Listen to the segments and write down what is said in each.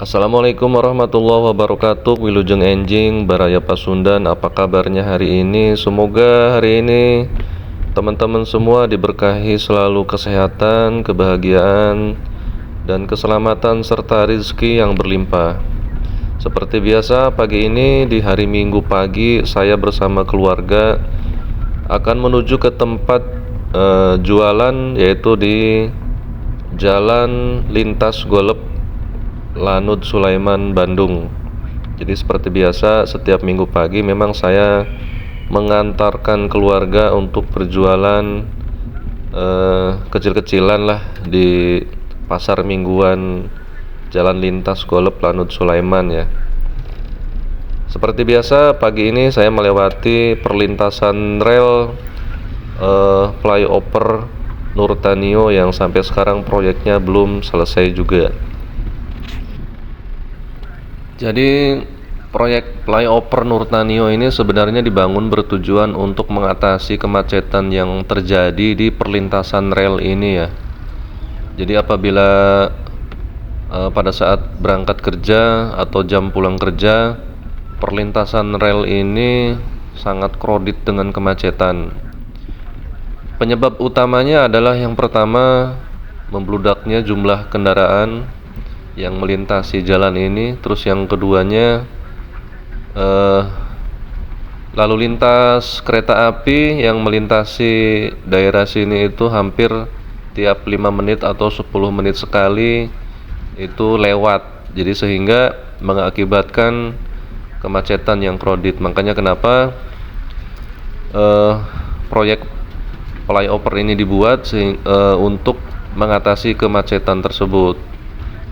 Assalamualaikum warahmatullahi wabarakatuh. Wilujeng Enjing Baraya Pasundan. Apa kabarnya hari ini? Semoga hari ini teman-teman semua diberkahi selalu kesehatan, kebahagiaan, dan keselamatan serta rezeki yang berlimpah. Seperti biasa, pagi ini di hari Minggu pagi saya bersama keluarga akan menuju ke tempat jualan, yaitu di Jalan Lintas Golep, Lanud Sulaiman, Bandung. Jadi seperti biasa setiap minggu pagi memang saya mengantarkan keluarga untuk berjualan kecil-kecilan lah di pasar mingguan Jalan Lintas Golep, Lanud Sulaiman ya. Seperti biasa pagi ini saya melewati perlintasan rel flyover Nurtanio yang sampai sekarang proyeknya belum selesai juga. Jadi proyek flyover Nurtanio ini sebenarnya dibangun bertujuan untuk mengatasi kemacetan yang terjadi di perlintasan rel ini ya. Jadi apabila pada saat berangkat kerja atau jam pulang kerja, perlintasan rel ini sangat krodit dengan kemacetan. Penyebab utamanya adalah yang pertama, membludaknya jumlah kendaraan yang melintasi jalan ini. Terus yang keduanya, lalu lintas kereta api yang melintasi daerah sini itu hampir tiap 5 menit atau 10 menit sekali itu lewat. Jadi sehingga mengakibatkan kemacetan yang krodit. Makanya kenapa proyek flyover ini dibuat untuk mengatasi kemacetan tersebut.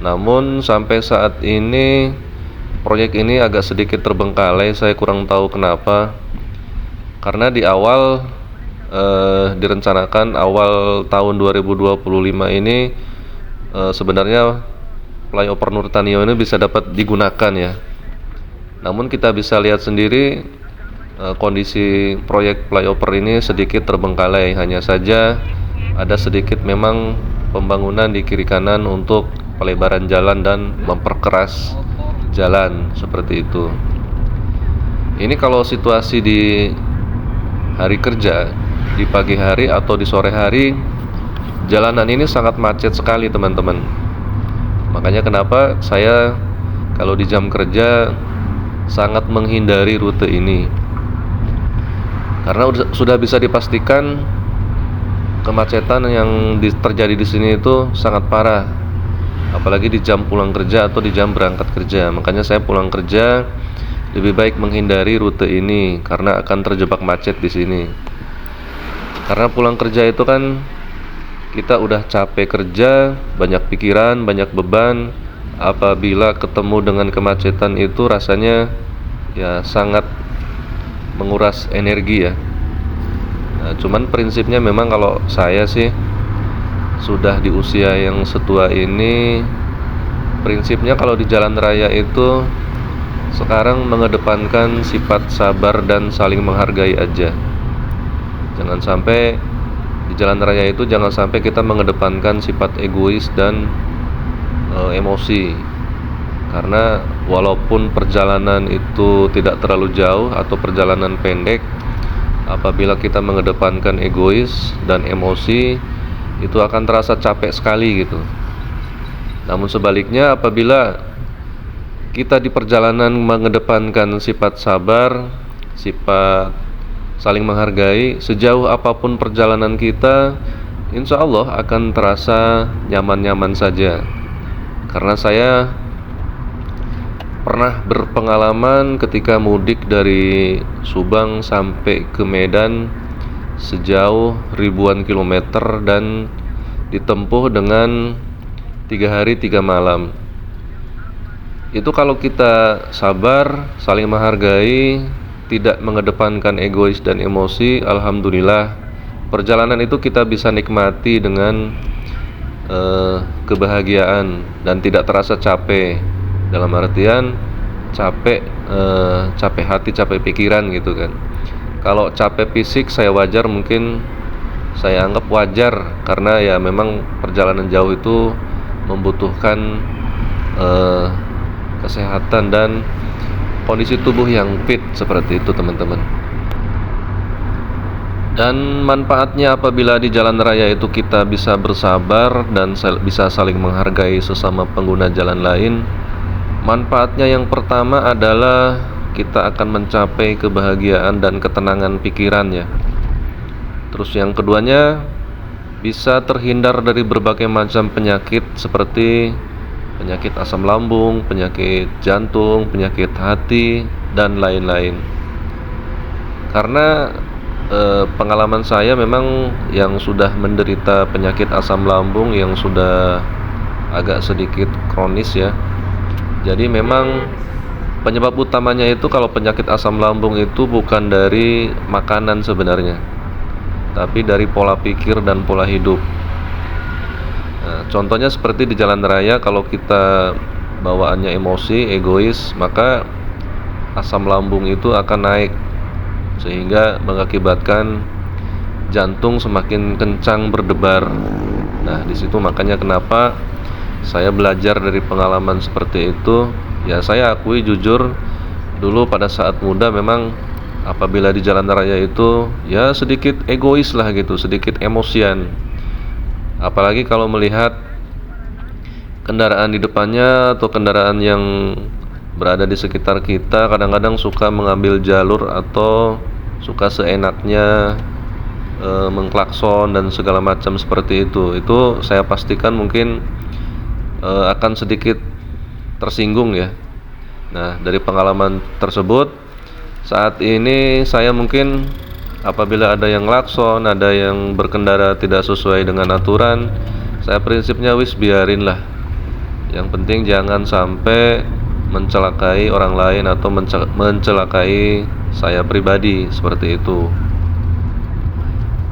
Namun sampai saat ini proyek ini agak sedikit terbengkalai. Saya kurang tahu kenapa. Karena di awal direncanakan awal tahun 2025 ini sebenarnya flyover Nurtanio ini bisa dapat digunakan ya. Namun kita bisa lihat sendiri kondisi proyek flyover ini sedikit terbengkalai. Hanya saja ada sedikit memang pembangunan di kiri kanan untuk pelebaran jalan dan memperkeras jalan seperti itu. Ini kalau situasi di hari kerja, di pagi hari atau di sore hari, jalanan ini sangat macet sekali teman-teman. Makanya kenapa saya kalau di jam kerja sangat menghindari rute ini. Karena sudah bisa dipastikan kemacetan yang terjadi di sini itu sangat parah. Apalagi di jam pulang kerja atau di jam berangkat kerja. Makanya saya pulang kerja lebih baik menghindari rute ini karena akan terjebak macet di sini. Karena pulang kerja itu kan kita udah capek kerja, banyak pikiran, banyak beban. Apabila ketemu dengan kemacetan itu rasanya ya sangat menguras energi ya. Nah, cuman prinsipnya memang kalau saya sih sudah di usia yang setua ini, prinsipnya kalau di jalan raya itu sekarang mengedepankan sifat sabar dan saling menghargai aja. Jangan sampai di jalan raya itu jangan sampai kita mengedepankan sifat egois dan emosi. Karena walaupun perjalanan itu tidak terlalu jauh atau perjalanan pendek, apabila kita mengedepankan egois dan emosi, itu akan terasa capek sekali gitu. Namun sebaliknya, apabila kita di perjalanan mengedepankan sifat sabar, sifat saling menghargai, sejauh apapun perjalanan kita, insya Allah akan terasa nyaman-nyaman saja. Karena saya pernah berpengalaman ketika mudik dari Subang sampai ke Medan sejauh ribuan kilometer dan ditempuh dengan 3 hari 3 malam. Itu kalau kita sabar, saling menghargai, tidak mengedepankan egois dan emosi, alhamdulillah perjalanan itu kita bisa nikmati dengan kebahagiaan dan tidak terasa capek. Dalam artian capek hati, capek pikiran gitu kan. Kalau capek fisik saya wajar, mungkin saya anggap wajar karena ya memang perjalanan jauh itu membutuhkan kesehatan dan kondisi tubuh yang fit seperti itu teman-teman. Dan manfaatnya apabila di jalan raya itu kita bisa bersabar dan bisa saling menghargai sesama pengguna jalan lain. Manfaatnya yang pertama adalah kita akan mencapai kebahagiaan dan ketenangan pikiran ya. Terus yang keduanya, bisa terhindar dari berbagai macam penyakit seperti penyakit asam lambung, penyakit jantung, penyakit hati, dan lain-lain. Karena pengalaman saya memang yang sudah menderita penyakit asam lambung yang sudah agak sedikit kronis ya. Jadi memang penyebab utamanya itu kalau penyakit asam lambung itu bukan dari makanan sebenarnya, tapi dari pola pikir dan pola hidup. Nah, contohnya seperti di jalan raya, kalau kita bawaannya emosi, egois, maka asam lambung itu akan naik sehingga mengakibatkan jantung semakin kencang berdebar. Nah, di situ makanya kenapa saya belajar dari pengalaman seperti itu. Ya, saya akui jujur dulu pada saat muda memang apabila di jalan raya itu ya sedikit egois lah gitu, sedikit emosian. Apalagi kalau melihat kendaraan di depannya atau kendaraan yang berada di sekitar kita kadang-kadang suka mengambil jalur atau suka seenaknya mengklakson dan segala macam seperti itu saya pastikan mungkin akan sedikit tersinggung ya. Nah, dari pengalaman tersebut saat ini saya mungkin apabila ada yang klakson, ada yang berkendara tidak sesuai dengan aturan, saya prinsipnya biarin lah. Yang penting jangan sampai mencelakai orang lain atau mencelakai saya pribadi seperti itu.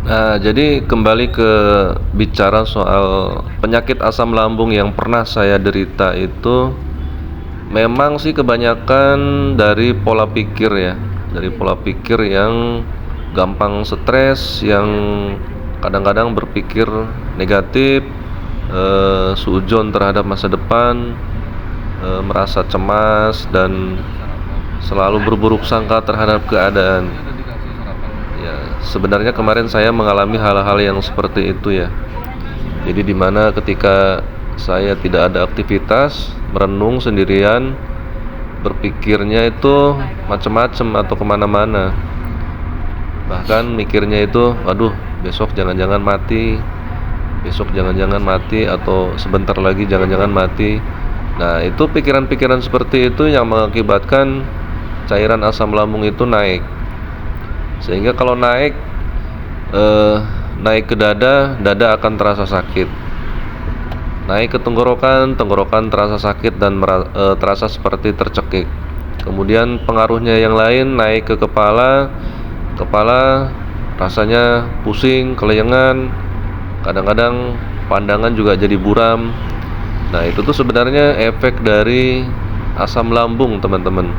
Nah, jadi kembali ke bicara soal penyakit asam lambung yang pernah saya derita itu, memang sih kebanyakan dari pola pikir ya, dari pola pikir yang gampang stres, yang kadang-kadang berpikir negatif, suudzon terhadap masa depan, merasa cemas dan selalu berburuk sangka terhadap keadaan. Ya, sebenarnya kemarin saya mengalami hal-hal yang seperti itu ya. Jadi dimana ketika saya tidak ada aktivitas, merenung sendirian, berpikirnya itu macam-macam atau kemana-mana. Bahkan mikirnya itu, waduh, besok jangan-jangan mati, besok jangan-jangan mati, atau sebentar lagi jangan-jangan mati. Nah, itu pikiran-pikiran seperti itu yang mengakibatkan cairan asam lambung itu naik. Sehingga kalau naik ke dada, dada akan terasa sakit. Naik ke tenggorokan, tenggorokan terasa sakit dan terasa seperti tercekik. Kemudian pengaruhnya yang lain naik ke kepala, kepala rasanya pusing, kelayangan, kadang-kadang pandangan juga jadi buram. Nah, itu tuh sebenarnya efek dari asam lambung, teman-teman.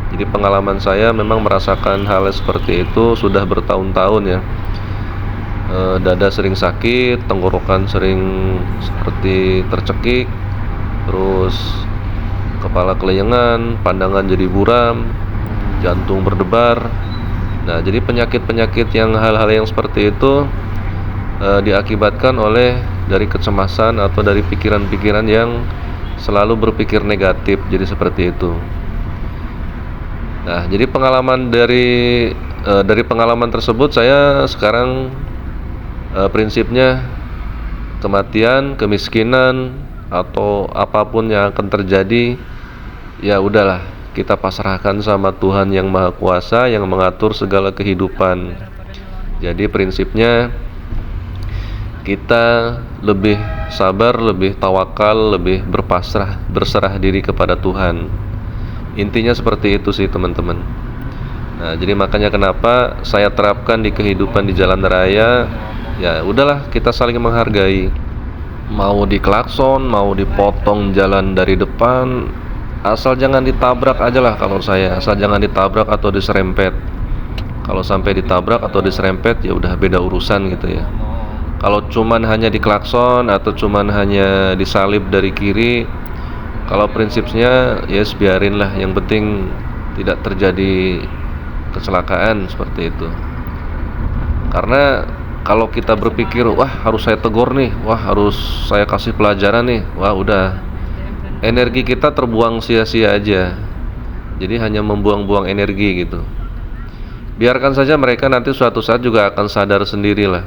Jadi pengalaman saya memang merasakan hal seperti itu sudah bertahun-tahun ya. Dada sering sakit, tenggorokan sering seperti tercekik, terus kepala kelayangan, pandangan jadi buram, jantung berdebar. Nah, jadi penyakit-penyakit yang hal-hal yang seperti itu diakibatkan oleh dari kecemasan atau dari pikiran-pikiran yang selalu berpikir negatif. Jadi seperti itu. Nah, jadi pengalaman dari pengalaman tersebut saya sekarang prinsipnya kematian, kemiskinan atau apapun yang akan terjadi, ya udahlah, kita pasrahkan sama Tuhan yang Maha Kuasa yang mengatur segala kehidupan. Jadi prinsipnya kita lebih sabar, lebih tawakal, lebih berserah diri kepada Tuhan. Intinya seperti itu sih, teman-teman. Nah, jadi makanya kenapa saya terapkan di kehidupan di jalan raya, ya udahlah, kita saling menghargai. Mau diklakson, mau dipotong jalan dari depan, asal jangan ditabrak aja lah kalau saya. Asal jangan ditabrak atau diserempet. Kalau sampai ditabrak atau diserempet, ya udah beda urusan gitu ya. Kalau cuman hanya diklakson atau cuman hanya disalib dari kiri, Kalau prinsipnya ya biarin lah, yang penting tidak terjadi kecelakaan seperti itu. Karena kalau kita berpikir, wah harus saya tegur nih, wah harus saya kasih pelajaran nih, wah udah, energi kita terbuang sia-sia aja. Jadi hanya membuang-buang energi gitu. Biarkan saja mereka nanti suatu saat juga akan sadar sendirilah.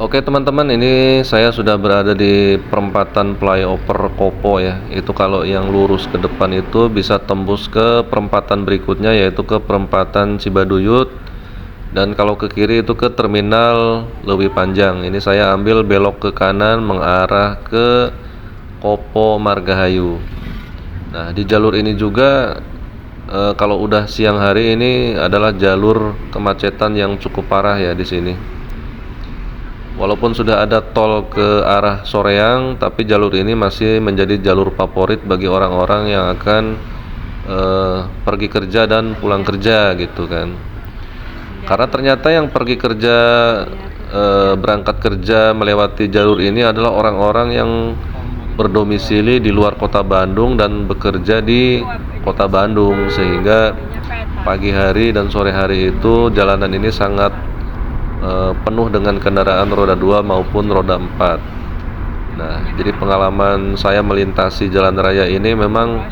Oke teman-teman, ini saya sudah berada di perempatan flyover Kopo ya. Itu kalau yang lurus ke depan itu bisa tembus ke perempatan berikutnya, yaitu ke perempatan Cibaduyut. Dan kalau ke kiri itu ke terminal Leuwi Panjang. Ini saya ambil belok ke kanan mengarah ke Kopo Margahayu. Nah di jalur ini juga kalau udah siang hari ini adalah jalur kemacetan yang cukup parah ya di sini. Walaupun sudah ada tol ke arah Soreang, tapi jalur ini masih menjadi jalur favorit bagi orang-orang yang akan pergi kerja dan pulang kerja gitu kan. Karena ternyata yang pergi kerja, berangkat kerja melewati jalur ini adalah orang-orang yang berdomisili di luar kota Bandung dan bekerja di kota Bandung, sehingga pagi hari dan sore hari itu jalanan ini sangat penuh dengan kendaraan roda 2 maupun roda 4. Nah, jadi pengalaman saya melintasi jalan raya ini memang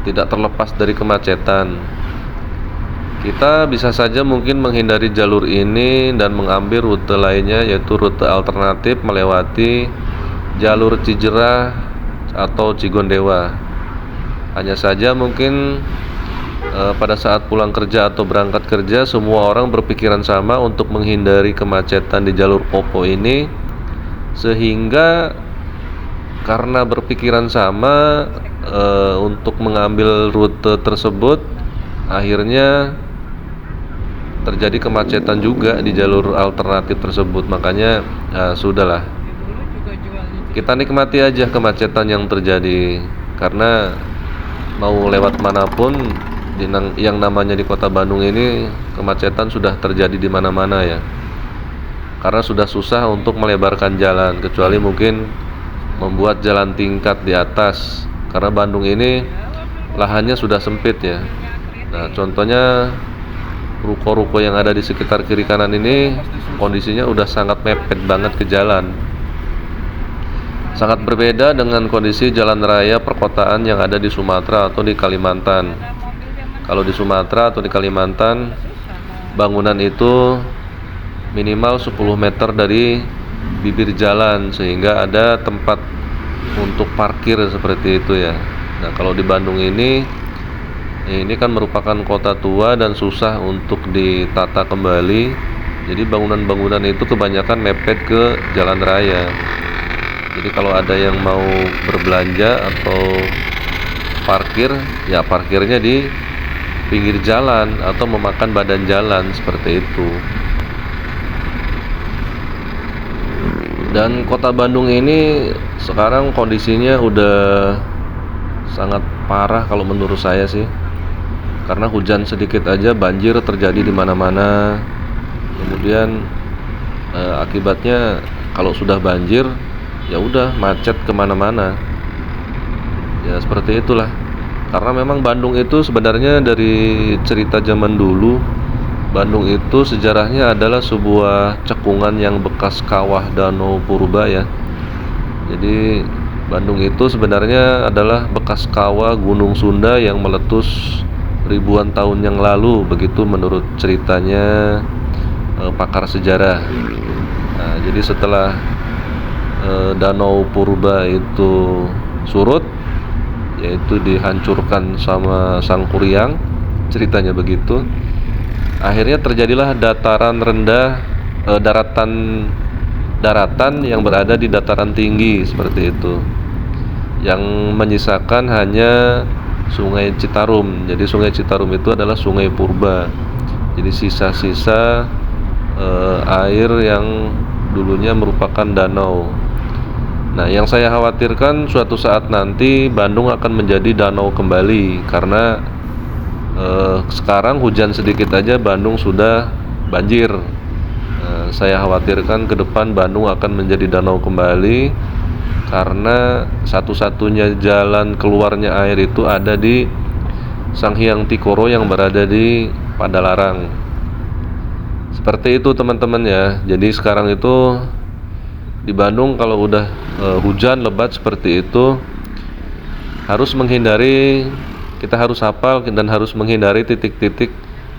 tidak terlepas dari kemacetan. Kita bisa saja mungkin menghindari jalur ini dan mengambil rute lainnya, yaitu rute alternatif melewati jalur Cijerah atau Cigondewa. Hanya saja mungkin pada saat pulang kerja atau berangkat kerja, semua orang berpikiran sama untuk menghindari kemacetan di jalur Kopo ini, sehingga karena berpikiran sama untuk mengambil rute tersebut, akhirnya terjadi kemacetan juga di jalur alternatif tersebut. Makanya sudahlah, kita nikmati aja kemacetan yang terjadi, karena mau lewat manapun yang namanya di kota Bandung ini kemacetan sudah terjadi di mana-mana ya. Karena sudah susah untuk melebarkan jalan, kecuali mungkin membuat jalan tingkat di atas. Karena Bandung ini lahannya sudah sempit ya. Nah, contohnya ruko-ruko yang ada di sekitar kiri kanan ini kondisinya udah sangat mepet banget ke jalan. Sangat berbeda dengan kondisi jalan raya perkotaan yang ada di Sumatera atau di Kalimantan. Kalau di Sumatera atau di Kalimantan, bangunan itu minimal 10 meter dari bibir jalan, sehingga ada tempat untuk parkir seperti itu ya. Nah, kalau di Bandung ini kan merupakan kota tua dan susah untuk ditata kembali. Jadi bangunan-bangunan itu kebanyakan mepet ke jalan raya. Jadi kalau ada yang mau berbelanja atau parkir, ya parkirnya di pinggir jalan atau memakan badan jalan seperti itu. Dan kota Bandung ini sekarang kondisinya udah sangat parah kalau menurut saya sih. Karena hujan sedikit aja banjir terjadi di mana-mana. Kemudian akibatnya kalau sudah banjir ya udah macet kemana-mana. Ya seperti itulah. Karena memang Bandung itu sebenarnya dari cerita zaman dulu, Bandung itu sejarahnya adalah sebuah cekungan yang bekas kawah Danau Purba ya. Jadi Bandung itu sebenarnya adalah bekas kawah Gunung Sunda yang meletus ribuan tahun yang lalu, begitu menurut ceritanya pakar sejarah. Nah, jadi setelah Danau Purba itu surut, yaitu dihancurkan sama Sang Kuryang, ceritanya begitu. Akhirnya terjadilah dataran rendah, daratan yang berada di dataran tinggi seperti itu, yang menyisakan hanya Sungai Citarum. Jadi Sungai Citarum itu adalah Sungai Purba. Jadi sisa-sisa air yang dulunya merupakan danau. Nah, yang saya khawatirkan suatu saat nanti Bandung akan menjadi danau kembali, karena sekarang hujan sedikit aja Bandung sudah banjir. saya khawatirkan ke depan Bandung akan menjadi danau kembali, karena satu-satunya jalan keluarnya air itu ada di Sanghyang Tikoro yang berada di Padalarang. Seperti itu teman-teman ya. Jadi sekarang itu di Bandung kalau udah hujan lebat seperti itu, kita harus hafal dan harus menghindari titik-titik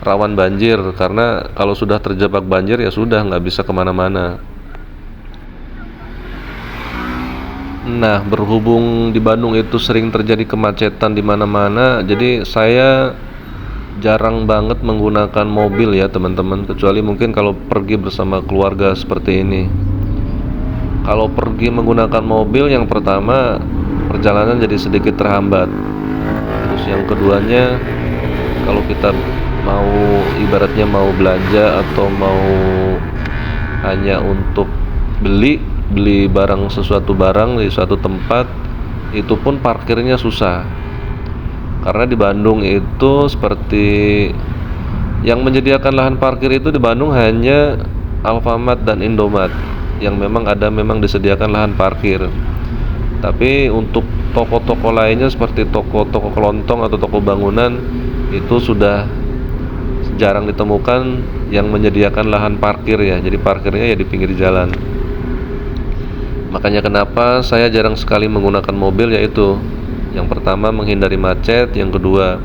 rawan banjir, karena kalau sudah terjebak banjir ya sudah nggak bisa kemana-mana. Nah, berhubung di Bandung itu sering terjadi kemacetan di mana-mana, jadi saya jarang banget menggunakan mobil ya teman-teman, kecuali mungkin kalau pergi bersama keluarga seperti ini. Kalau pergi menggunakan mobil, yang pertama perjalanan jadi sedikit terhambat. Terus yang keduanya, kalau kita mau ibaratnya mau belanja atau mau hanya untuk beli sesuatu barang di suatu tempat, itu pun parkirnya susah. Karena di Bandung itu seperti yang menyediakan lahan parkir itu di Bandung hanya Alfamart dan Indomart yang memang disediakan lahan parkir. Tapi untuk toko-toko lainnya seperti toko-toko kelontong atau toko bangunan itu sudah jarang ditemukan yang menyediakan lahan parkir ya. Jadi parkirnya ya di pinggir jalan. Makanya kenapa saya jarang sekali menggunakan mobil, yaitu yang pertama menghindari macet, yang kedua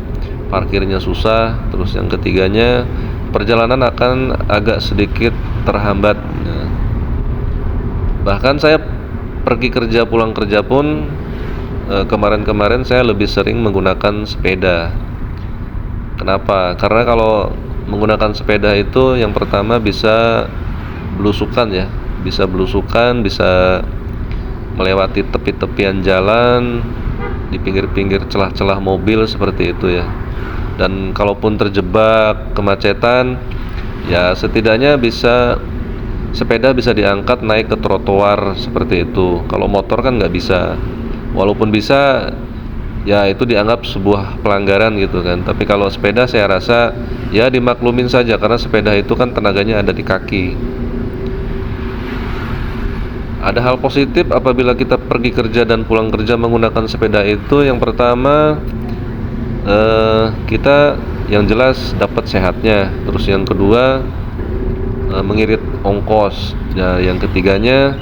parkirnya susah, terus yang ketiganya perjalanan akan agak sedikit terhambat. Bahkan saya pergi kerja pulang kerja pun kemarin-kemarin saya lebih sering menggunakan sepeda. Kenapa? Karena kalau menggunakan sepeda itu yang pertama bisa belusukan ya, bisa melewati tepi-tepian jalan, di pinggir-pinggir celah-celah mobil seperti itu ya. Dan kalaupun terjebak kemacetan, ya setidaknya sepeda bisa diangkat naik ke trotoar seperti itu. Kalau motor kan nggak bisa. Walaupun bisa, ya itu dianggap sebuah pelanggaran gitu kan. Tapi kalau sepeda saya rasa ya dimaklumin saja, karena sepeda itu kan tenaganya ada di kaki. Ada hal positif apabila kita pergi kerja dan pulang kerja menggunakan sepeda itu. Yang pertama, kita yang jelas dapat sehatnya. Terus yang kedua, mengirit ongkos. Nah, yang ketiganya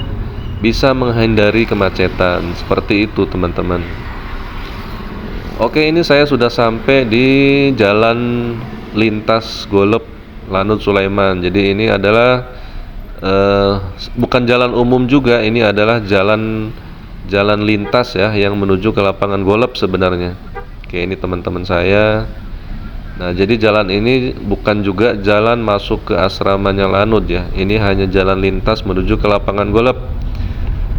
bisa menghindari kemacetan. Seperti itu teman-teman. Oke, ini saya sudah sampai di Jalan Lintas Golep Lanut Sulaiman. Jadi ini adalah bukan jalan umum juga, ini adalah jalan lintas ya yang menuju ke lapangan golf sebenarnya. Oke, ini teman-teman saya. Nah, jadi jalan ini bukan juga jalan masuk ke asramanya Lanut ya. Ini hanya jalan lintas menuju ke lapangan golf.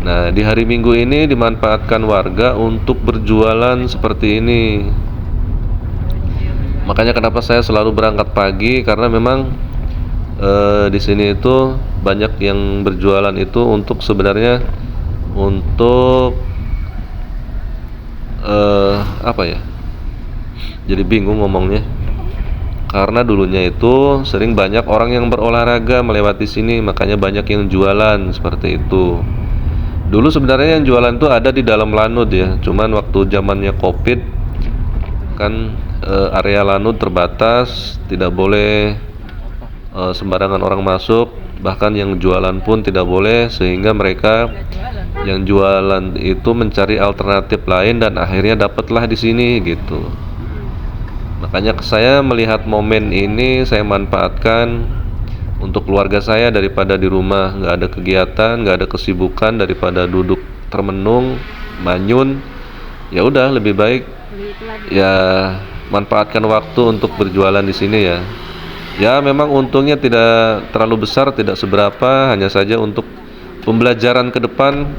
Nah, di hari Minggu ini dimanfaatkan warga untuk berjualan seperti ini. Makanya kenapa saya selalu berangkat pagi, karena memang di sini itu banyak yang berjualan itu untuk sebenarnya untuk apa ya? Jadi bingung ngomongnya. Karena dulunya itu sering banyak orang yang berolahraga melewati sini, makanya banyak yang jualan seperti itu. Dulu sebenarnya yang jualan itu ada di dalam Lanut ya. Cuman waktu zamannya Covid kan area Lanut terbatas, tidak boleh sembarangan orang masuk, bahkan yang jualan pun tidak boleh, sehingga mereka yang jualan itu mencari alternatif lain dan akhirnya dapatlah di sini gitu. Makanya saya melihat momen ini saya manfaatkan untuk keluarga saya, daripada di rumah nggak ada kegiatan, nggak ada kesibukan, daripada duduk termenung manyun, ya udah lebih baik ya manfaatkan waktu untuk berjualan di sini ya. Ya memang untungnya tidak terlalu besar, tidak seberapa, hanya saja untuk pembelajaran ke depan,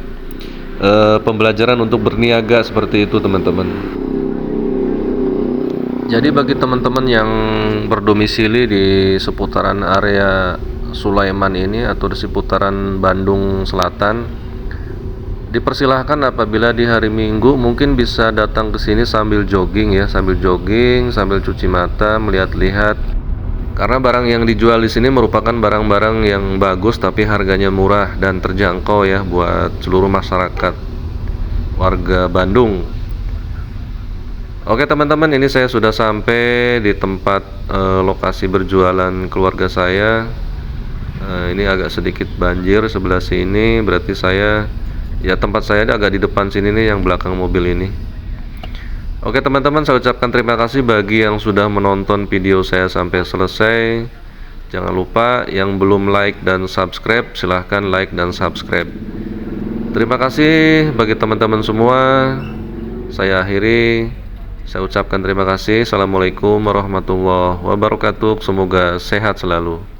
pembelajaran untuk berniaga seperti itu teman-teman. Jadi bagi teman-teman yang berdomisili di seputaran area Sulaiman ini atau di seputaran Bandung Selatan, dipersilahkan apabila di hari Minggu mungkin bisa datang ke sini sambil jogging ya, sambil cuci mata, melihat-lihat Karena barang yang dijual di sini merupakan barang-barang yang bagus tapi harganya murah dan terjangkau ya buat seluruh masyarakat warga Bandung. Oke teman-teman, ini saya sudah sampai di tempat lokasi berjualan keluarga saya. Ini agak sedikit banjir sebelah sini, berarti saya ya tempat saya agak di depan sini nih, yang belakang mobil ini. Oke teman-teman, saya ucapkan terima kasih bagi yang sudah menonton video saya sampai selesai. Jangan lupa yang belum like dan subscribe, silahkan like dan subscribe. Terima kasih bagi teman-teman semua. Saya akhiri, saya ucapkan terima kasih. Assalamualaikum warahmatullahi wabarakatuh. Semoga sehat selalu.